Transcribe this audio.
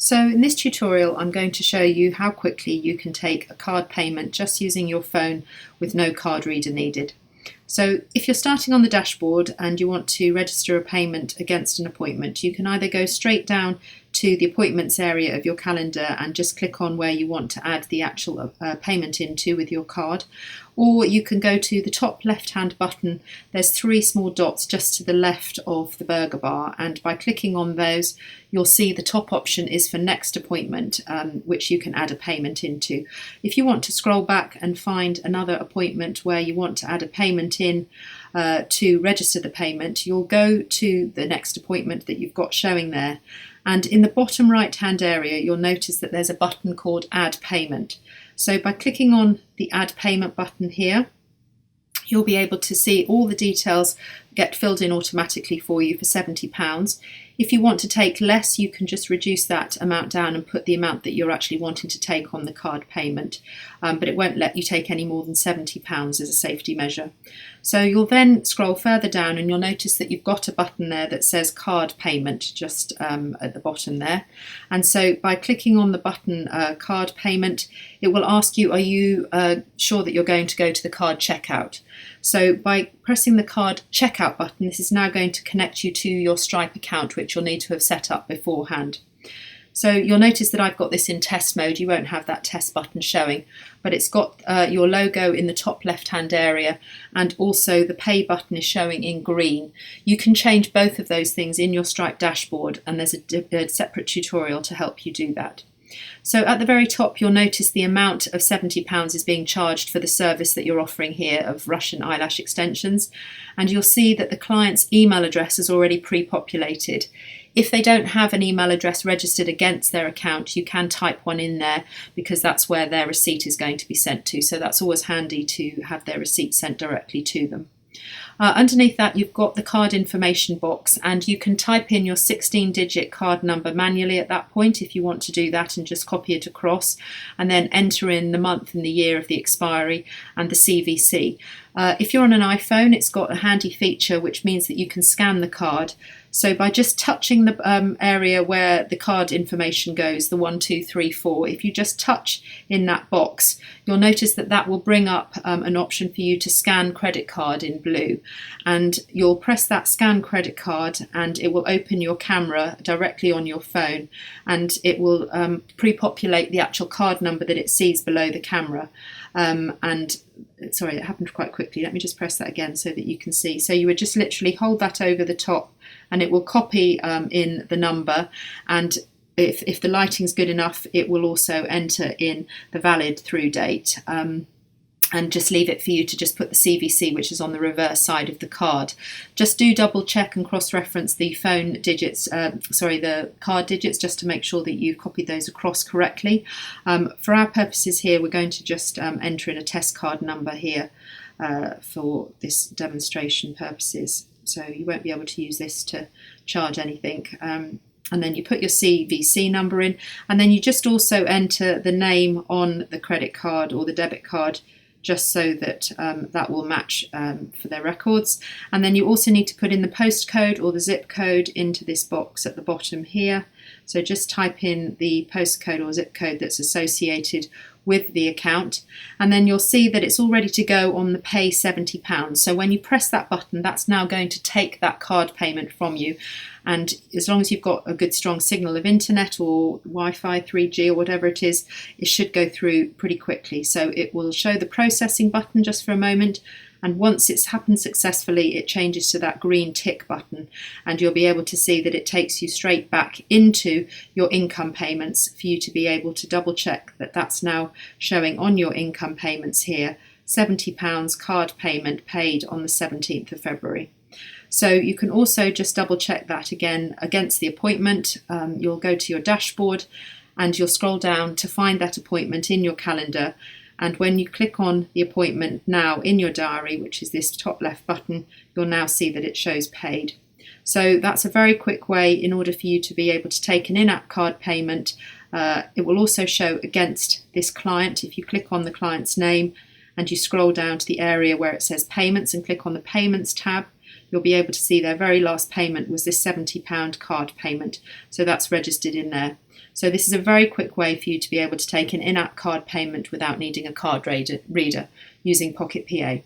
So in this tutorial I'm going to show you how quickly you can take a card payment just using your phone with no card reader needed. So if you're starting on the dashboard and you want to register a payment against an appointment, you can either go straight down to the appointments area of your calendar and just click on where you want to add the actual payment into with your card, or you can go to the top left hand button. There's three small dots just to the left of the burger bar, and by clicking on those you'll see the top option is for next appointment, which you can add a payment into. If you want to scroll back and find another appointment where you want to add a payment in to register the payment, you'll go to the next appointment that you've got showing there, and in the bottom right hand area you'll notice that there's a button called Add Payment. So by clicking on the Add Payment button here, you'll be able to see all the details get filled in automatically for you for £70. If you want to take less, you can just reduce that amount down and put the amount that you're actually wanting to take on the card payment, but it won't let you take any more than £70 as a safety measure. So you'll then scroll further down and you'll notice that you've got a button there that says Card Payment just at the bottom there. And so by clicking on the button Card Payment, it will ask you, are you sure that you're going to go to the card checkout? So by pressing the card checkout button, this is now going to connect you to your Stripe account, which you'll need to have set up beforehand. So you'll notice that I've got this in test mode. You won't have that test button showing, but it's got your logo in the top left hand area, and also the pay button is showing in green. You can change both of those things in your Stripe dashboard, and there's a separate tutorial to help you do that. So at the very top you'll notice the amount of £70 is being charged for the service that you're offering here of Russian eyelash extensions, and you'll see that the client's email address is already pre-populated. If they don't have an email address registered against their account, you can type one in there because that's where their receipt is going to be sent to, so that's always handy to have their receipt sent directly to them. Underneath that you've got the card information box, and you can type in your 16-digit card number manually at that point if you want to do that, and just copy it across and then enter in the month and the year of the expiry and the CVC. If you're on an iPhone, it's got a handy feature which means that you can scan the card. So by just touching the area where the card information goes, the 1, 2, 3, 4, if you just touch in that box, you'll notice that that will bring up an option for you to scan credit card in blue. And you'll press that scan credit card and it will open your camera directly on your phone, and it will pre-populate the actual card number that it sees below the camera. And sorry, it happened quite quickly. Let me just press that again so that you can see. So you would just literally hold that over the top and it will copy in the number, and if the lighting's good enough it will also enter in the valid through date, and just leave it for you to just put the CVC, which is on the reverse side of the card. Just do double check and cross-reference the phone digits, the card digits, just to make sure that you've copied those across correctly. For our purposes here, we're going to just enter in a test card number here for this demonstration purposes. So you won't be able to use this to charge anything. And then you put your CVC number in, and then you just also enter the name on the credit card or the debit card, just so that that will match for their records. And then you also need to put in the postcode or the zip code into this box at the bottom here. So just type in the postcode or zip code that's associated with the account, and then you'll see that it's all ready to go on the pay £70. So when you press that button, that's now going to take that card payment from you, and as long as you've got a good strong signal of internet or Wi-Fi, 3G or whatever it is, it should go through pretty quickly. So it will show the processing button just for a moment, and once it's happened successfully it changes to that green tick button, and you'll be able to see that it takes you straight back into your income payments for you to be able to double check that that's now showing on your income payments here, £70 card payment paid on the 17th of February. So you can also just double check that again against the appointment. You'll go to your dashboard and you'll scroll down to find that appointment in your calendar. And when you click on the appointment now in your diary, which is this top left button, you'll now see that it shows paid. So that's a very quick way in order for you to be able to take an in-app card payment. It will also show against this client. If you click on the client's name and you scroll down to the area where it says payments and click on the payments tab, you'll be able to see their very last payment was this £70 card payment. So that's registered in there. So this is a very quick way for you to be able to take an in-app card payment without needing a card reader using Pocket PA.